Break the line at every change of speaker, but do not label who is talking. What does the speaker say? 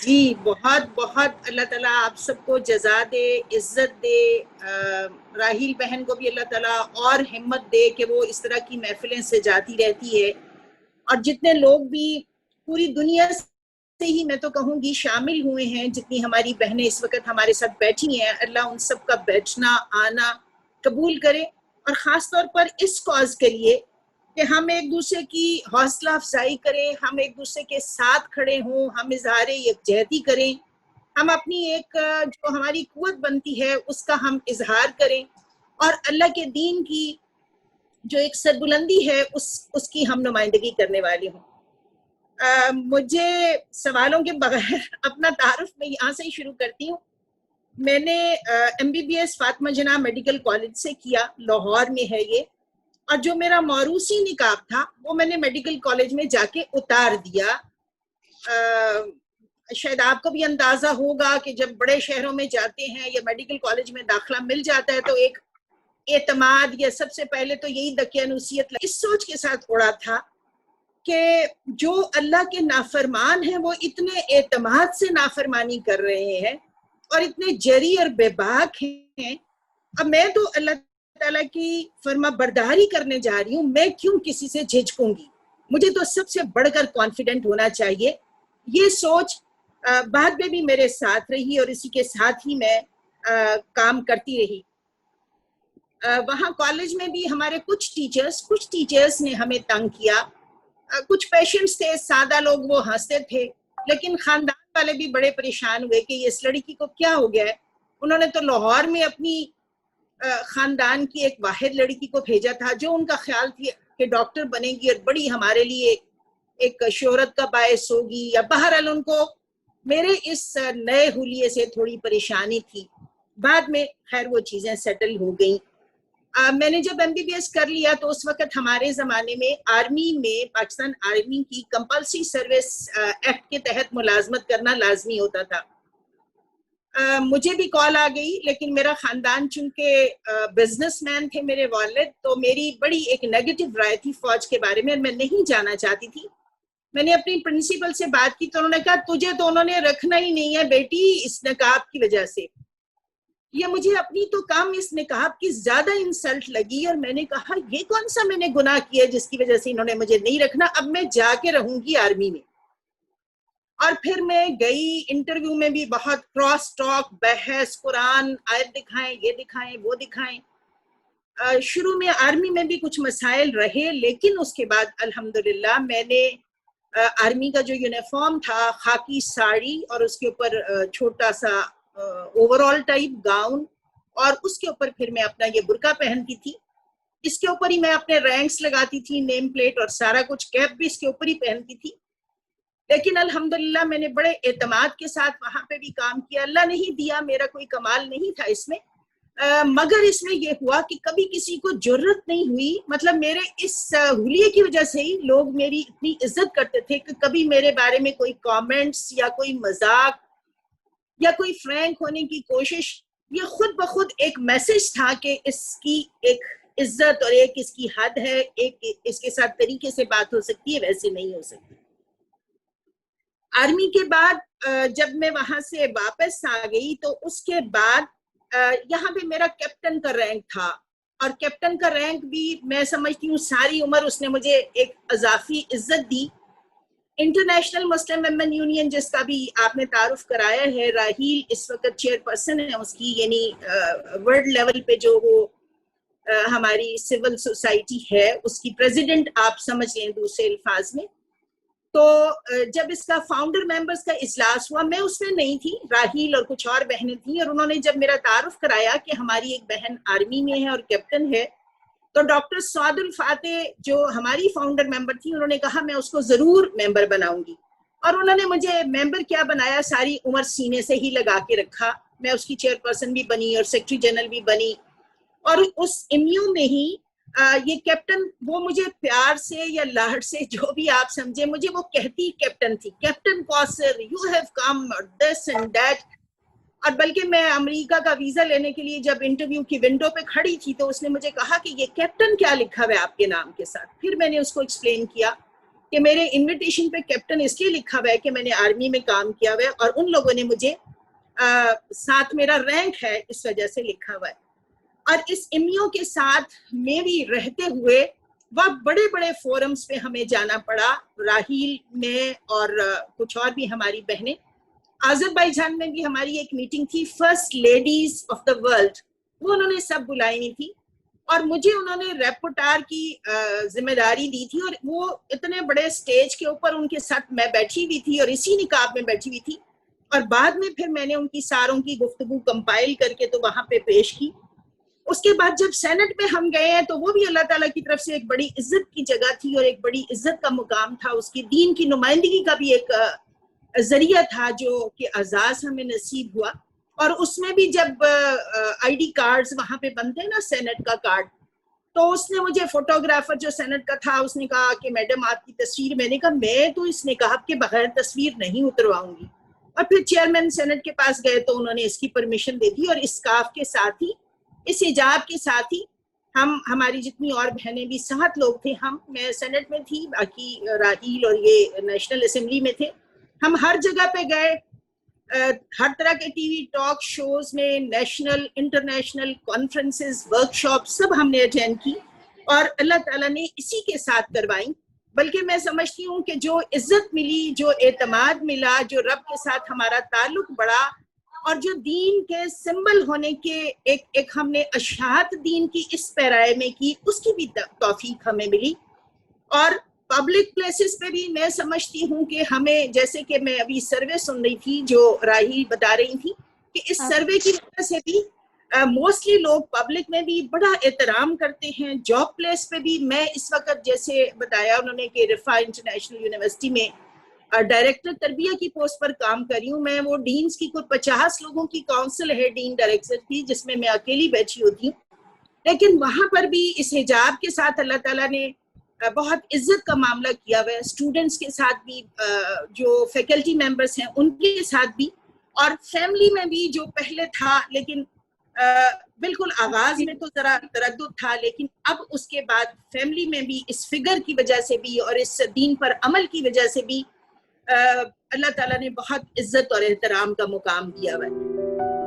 جی بہت بہت اللہ تعالیٰ آپ سب کو جزا دے، عزت دے، راحیل بہن کو بھی اللہ تعالیٰ اور ہمت دے کہ وہ اس طرح کی محفلیں سجاتی رہتی ہے، اور جتنے لوگ بھی پوری دنیا سے ہی میں تو کہوں گی شامل ہوئے ہیں، جتنی ہماری بہنیں اس وقت ہمارے ساتھ بیٹھی ہیں، اللہ ان سب کا بیٹھنا آنا قبول کرے، اور خاص طور پر اس کاز کے لیے کہ ہم ایک دوسرے کی حوصلہ افزائی کریں، ہم ایک دوسرے کے ساتھ کھڑے ہوں، ہم اظہار یکجہتی کریں، ہم اپنی ایک جو ہماری قوت بنتی ہے اس کا ہم اظہار کریں، اور اللہ کے دین کی جو ایک سربلندی ہے اس کی ہم نمائندگی کرنے والے ہوں۔ مجھے سوالوں کے بغیر اپنا تعارف میں یہاں سے ہی شروع کرتی ہوں۔ میں نے MBBS فاطمہ جناح میڈیکل کالج سے کیا، لاہور میں ہے یہ، اور جو میرا موروثی نقاب تھا وہ میں نے میڈیکل کالج میں جا کے اتار دیا۔ شاید آپ کو بھی اندازہ ہوگا کہ جب بڑے شہروں میں جاتے ہیں یا میڈیکل کالج میں داخلہ مل جاتا ہے تو ایک اعتماد، یا سب سے پہلے تو یہی دقیانوسیت اس سوچ کے ساتھ اڑا تھا کہ جو اللہ کے نافرمان ہیں وہ اتنے اعتماد سے نافرمانی کر رہے ہیں اور اتنے جری اور بے باک ہیں، اب میں تو اللہ تعالیٰ کی فرما برداری کرنے جا رہی ہوں، میں کیوں کسی سے جھجکوں گی، مجھے تو سب سے بڑھ کر کانفیڈنٹ ہونا چاہیے۔ یہ سوچ بعد میں بھی میرے ساتھ رہی اور اسی کے ساتھ ہی میں کام کرتی رہی۔ وہاں کالج میں بھی ہمارے کچھ ٹیچرز نے ہمیں تنگ کیا، کچھ پیشنٹس تھے، سادہ لوگ، وہ ہنستے تھے، لیکن خاندان والے بھی بڑے پریشان ہوئے کہ اس لڑکی کو کیا ہو گیا ہے۔ انہوں نے تو لاہور میں اپنی خاندان کی ایک واحد لڑکی کو بھیجا تھا جو ان کا خیال تھی کہ ڈاکٹر بنے گی اور بڑی ہمارے لیے ایک شہرت کا باعث ہوگی، یا بہرحال ان کو میرے اس نئے حلیے سے تھوڑی پریشانی تھی۔ بعد میں خیر وہ چیزیں سیٹل ہو گئیں۔ میں نے جب MBBS کر لیا تو اس وقت ہمارے زمانے میں آرمی میں، پاکستان آرمی کی کمپلسری سروس ایکٹ کے تحت ملازمت کرنا لازمی ہوتا تھا۔ مجھے بھی کال آ گئی، لیکن میرا خاندان چونکہ بزنس مین تھے میرے والد، تو میری بڑی ایک نیگیٹو رائے تھی فوج کے بارے میں نہیں جانا چاہتی تھی۔ میں نے اپنی پرنسپل سے بات کی تو انہوں نے کہا تجھے تو انہوں نے رکھنا ہی نہیں ہے بیٹی اس نقاب کی وجہ سے۔ یہ مجھے اپنی تو کام اس نقاب کی زیادہ انسلٹ لگی، اور میں نے کہا یہ کون سا میں نے گناہ کیا جس کی وجہ سے انہوں نے مجھے نہیں رکھنا، اب میں جا کے رہوں گی آرمی میں۔ اور پھر میں گئی، انٹرویو میں بھی بہت کراس ٹاک، بحث، قرآن آیت دکھائیں، یہ دکھائیں، وہ دکھائیں۔ شروع میں آرمی میں بھی کچھ مسائل رہے، لیکن اس کے بعد الحمدللہ میں نے آرمی کا جو یونیفارم تھا، خاکی ساڑی اور اس کے اوپر چھوٹا سا اوور آل ٹائپ گاؤن، اور اس کے اوپر پھر میں اپنا یہ برقع پہنتی تھی، اس کے اوپر ہی میں اپنے رینکس لگاتی تھی، نیم پلیٹ اور سارا کچھ، کیپ بھی اس کے اوپر ہی پہنتی تھی۔ لیکن الحمدللہ میں نے بڑے اعتماد کے ساتھ وہاں پہ بھی کام کیا۔ اللہ نہیں دیا، میرا کوئی کمال نہیں تھا اس میں، مگر اس میں یہ ہوا کہ کبھی کسی کو جرت نہیں ہوئی، مطلب میرے اس حلیے کی وجہ سے ہی لوگ میری اتنی عزت کرتے تھے کہ کبھی میرے بارے میں کوئی کامنٹس یا کوئی مذاق یا کوئی فرینک ہونے کی کوشش، یہ خود بخود ایک میسج تھا کہ اس کی ایک عزت اور ایک اس کی حد ہے، ایک اس کے ساتھ طریقے سے بات ہو سکتی ہے، ویسے نہیں ہو سکتی۔ آرمی کے بعد جب میں وہاں سے واپس آ گئی تو اس کے بعد یہاں پہ میرا کیپٹن کا رینک تھا، اور کیپٹن کا رینک بھی میں سمجھتی ہوں ساری عمر اس نے مجھے ایک اضافی عزت دی۔ انٹرنیشنل مسلم ویمن یونین جس کا بھی آپ نے تعارف کرایا ہے، راحیل اس وقت چیئر پرسن ہے اس کی، یعنی ورلڈ لیول پہ جو وہ ہماری سول سوسائٹی ہے اس کی پریزیڈنٹ آپ سمجھ لیں دوسرے الفاظ میں۔ تو جب اس کا فاؤنڈر ممبرز کا اجلاس ہوا، میں اس میں نہیں تھی، راحیل اور کچھ اور بہنیں تھیں، اور انہوں نے جب میرا تعارف کرایا کہ ہماری ایک بہن آرمی میں ہے اور کیپٹن ہے، تو ڈاکٹر سعد الفاتح جو ہماری فاؤنڈر ممبر تھی، انہوں نے کہا میں اس کو ضرور ممبر بناؤں گی، اور انہوں نے مجھے ممبر کیا بنایا، ساری عمر سینے سے ہی لگا کے رکھا۔ میں اس کی چیئر پرسن بھی بنی اور سیکرٹری جنرل بھی بنی، اور اس MU میں ہی یہ کیپٹن وہ مجھے پیار سے یا لاڈ سے جو بھی آپ سمجھے، مجھے وہ کہتی کیپٹن تھی، captain Kausar you have come this and that. اور بلکہ میں امریکہ کا ویزا لینے کے لیے جب انٹرویو کی ونڈو پہ کھڑی تھی تو اس نے مجھے کہا کہ یہ کیپٹن کیا لکھا ہوا ہے آپ کے نام کے ساتھ۔ پھر میں نے اس کو ایکسپلین کیا کہ میرے انویٹیشن پہ کیپٹن اس لیے لکھا ہوا ہے کہ میں نے آرمی میں کام کیا ہوا ہے اور ان لوگوں نے مجھے ساتھ میرا رینک ہے اس وجہ سے لکھا ہوا ہے. اور اس امیوں کے ساتھ میں بھی رہتے ہوئے وہ بڑے بڑے فورمز پہ ہمیں جانا پڑا. راہیل میں اور کچھ اور بھی ہماری بہنیں. آذربائیجان میں بھی ہماری ایک میٹنگ تھی first ladies of the world, وہ انہوں نے سب بلائی ہوئی تھی اور مجھے انہوں نے ریپورٹار کی ذمہ داری دی تھی اور وہ اتنے بڑے سٹیج کے اوپر ان کے ساتھ میں بیٹھی ہوئی تھی اور اسی نقاب میں بیٹھی ہوئی تھی اور بعد میں پھر میں نے ان کی ساروں کی گفتگو کمپائل کر کے تو وہاں پہ پیش کی. اس کے بعد جب سینٹ میں ہم گئے ہیں تو وہ بھی اللہ تعالیٰ کی طرف سے ایک بڑی عزت کی جگہ تھی اور ایک بڑی عزت کا مقام تھا. اس کی دین کی نمائندگی کا بھی ایک ذریعہ تھا جو کہ اعزاز ہمیں نصیب ہوا. اور اس میں بھی جب آئی ڈی کارڈز وہاں پہ بنتے ہیں نا سینٹ کا کارڈ, تو اس نے مجھے فوٹوگرافر جو سینٹ کا تھا اس نے کہا کہ میڈم آپ کی تصویر, میں نے کہا میں تو اس نقاب کے بغیر تصویر نہیں اترواؤں گی. اور پھر چیئرمین سینٹ کے پاس گئے تو انہوں نے اس کی پرمیشن دے دی اور اس اسکارف کے ساتھ ہی, اس حجاب کے ساتھ ہی ہماری جتنی اور بہنیں بھی 7 لوگ تھے, میں سینٹ میں تھی, باقی راہیل اور یہ نیشنل اسمبلی میں تھے. ہم ہر جگہ پہ گئے, ہر طرح کے ٹی وی ٹاک شوز میں, national international conferences, workshop سب ہم نے اٹینڈ کی اور اللہ تعالیٰ نے اسی کے ساتھ کروائی. بلکہ میں سمجھتی ہوں کہ جو عزت ملی, جو اعتماد ملا, جو رب کے ساتھ ہمارا تعلق بڑھا اور جو دین کے سمبل ہونے کے ایک ہم نے اشاعت دین کی اس پیرائے میں کی, اس کی بھی توفیق ہمیں ملی. اور پبلک پلیسز پہ بھی میں سمجھتی ہوں کہ ہمیں, جیسے کہ میں ابھی سروے سن رہی تھی جو راہیل بتا رہی تھی کہ اس سروے کی وجہ سے بھی موسٹلی لوگ پبلک میں بھی بڑا احترام کرتے ہیں. جاب پلیس پہ بھی میں اس وقت جیسے بتایا انہوں نے کہ رفا انٹرنیشنل یونیورسٹی میں ڈائریکٹر تربیہ کی پوسٹ پر کام کر رہی ہوں. میں وہ ڈینز کی کوئی 50 لوگوں کی کاؤنسل ہے ڈین ڈائریکٹر کی, جس میں اکیلی بیٹھی ہوتی ہوں. لیکن وہاں پر بھی اس حجاب کے ساتھ اللہ تعالیٰ نے بہت عزت کا معاملہ کیا ہوا ہے. اسٹوڈنٹس کے ساتھ بھی, جو فیکلٹی ممبرس ہیں ان کے ساتھ بھی, اور فیملی میں بھی جو پہلے تھا لیکن بالکل آغاز میں تو ذرا تردد تھا, لیکن اب اس کے بعد فیملی میں بھی اس فگر کی وجہ سے بھی اور اس دین پر عمل کی وجہ سے بھی اللہ تعالیٰ نے بہت عزت اور احترام کا مقام دیا ہوا ہے.